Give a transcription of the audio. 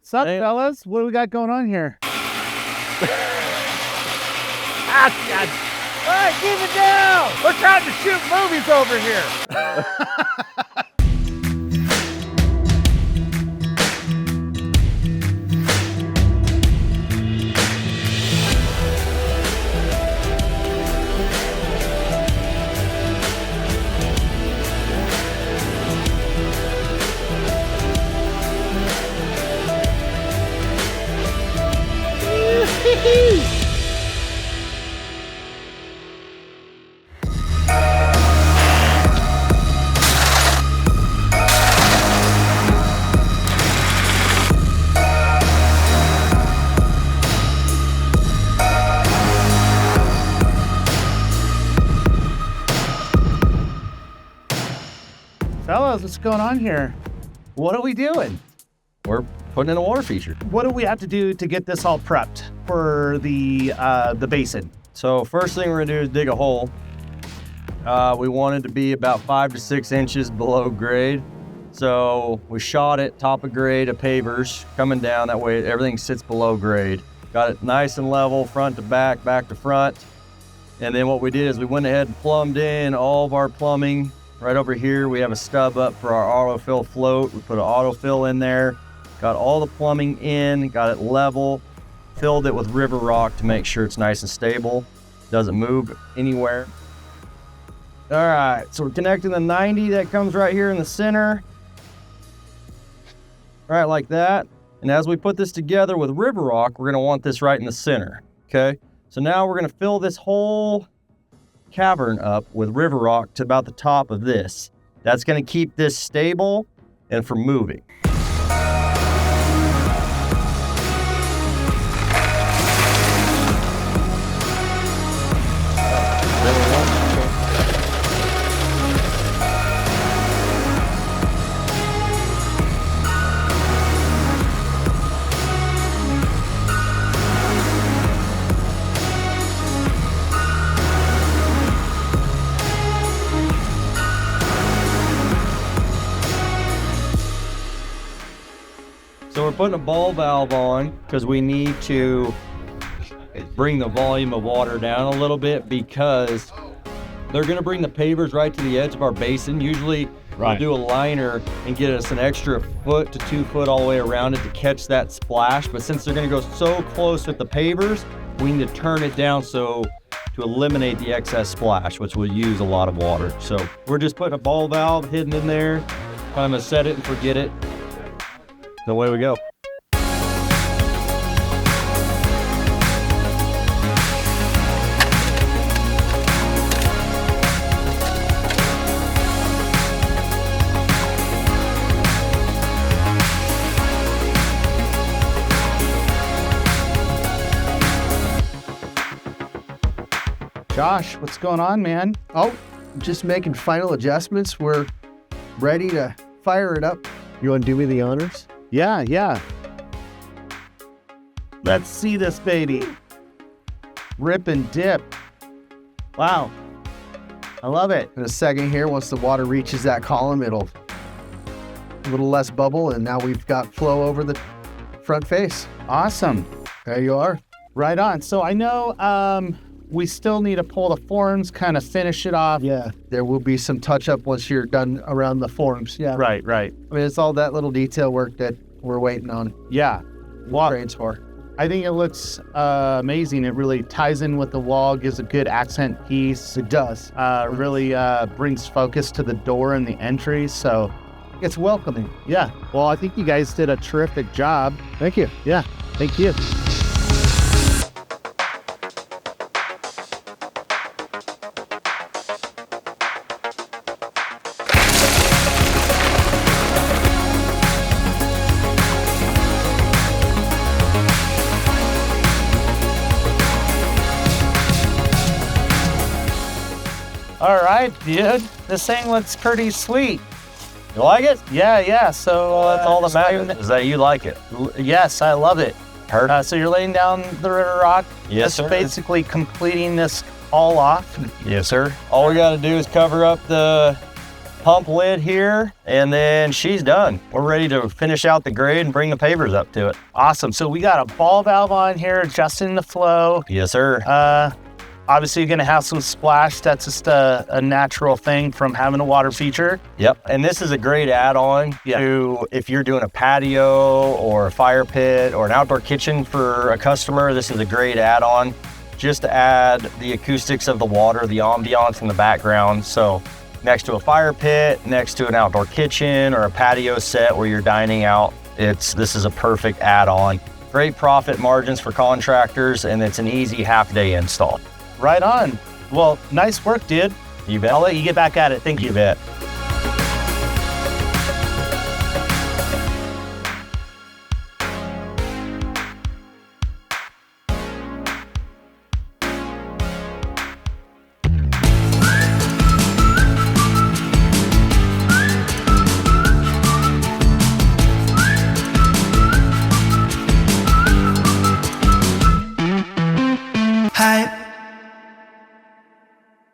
Sup, fellas? What do we got going on here? God. All right, keep it down. We're trying to shoot movies over here. Fellas, what's going on here? What are we doing? We're putting in a water feature. What do we have to do to get this all prepped for the basin? So first thing we're gonna do is dig a hole. We want it to be about 5 to 6 inches below grade. So we shot it top of grade of pavers coming down, that way everything sits below grade. Got it nice and level, front to back, back to front. And then what we did is we went ahead and plumbed in all of our plumbing. Right over here, we have a stub up for our autofill float. We put an autofill in there, got all the plumbing in, got it level, filled it with river rock to make sure it's nice and stable, doesn't move anywhere. All right, so we're connecting the 90 that comes right here in the center. All right, like that. And as we put this together with river rock, we're gonna want this right in the center, okay? So now we're gonna fill this whole cavern up with river rock to about the top of this. That's going to keep this stable and from moving. So we're putting a ball valve on because we need to bring the volume of water down a little bit, because they're going to bring the pavers right to the edge of our basin. Usually we'll do a liner and get us an extra 1 to 2 foot all the way around it to catch that splash. But since they're going to go so close with the pavers, we need to turn it down so to eliminate the excess splash, which will use a lot of water. So we're just putting a ball valve hidden in there, kind of set it and forget it. Away we go. Josh, what's going on, man? Oh, just making final adjustments. We're ready to fire it up. You want to do me the honors? Yeah. Let's see this baby. Rip and dip. Wow. I love it. In a second here, once the water reaches that column, it'll a little less bubble, and now we've got flow over the front face. Awesome. There you are. Right on. So I know we still need to pull the forms, kind of finish it off. Yeah, there will be some touch-up once you're done around the forms. Yeah. Right. I mean, it's all that little detail work that we're waiting on. Yeah. Well, Trades for. I think it looks amazing. It really ties in with the wall, gives a good accent piece. It does. Really brings focus to the door and the entry. So it's welcoming. Yeah. Well, I think you guys did a terrific job. Thank you. Yeah. Thank you. All right, dude. This thing looks pretty sweet. You like it? Yeah. So That's all that matters, is that you like it. Yes, I love it. Perfect. So you're laying down the river rock. Yes, sir. Basically completing this all off. Yes, sir. All we got to do is cover up the pump lid here, and then she's done. We're ready to finish out the grade and bring the pavers up to it. Awesome. So we got a ball valve on here, adjusting the flow. Yes, sir. Obviously, you're going to have some splash. That's just a natural thing from having a water feature. Yep. And this is a great add-on to if you're doing a patio or a fire pit or an outdoor kitchen for a customer. This is a great add-on just to add the acoustics of the water, the ambiance in the background. So next to a fire pit, next to an outdoor kitchen or a patio set where you're dining out, this is a perfect add-on. Great profit margins for contractors, and it's an easy half-day install. Right on. Well, nice work, dude. You bet. I'll let you get back at it. Thank you. You bet. Hype.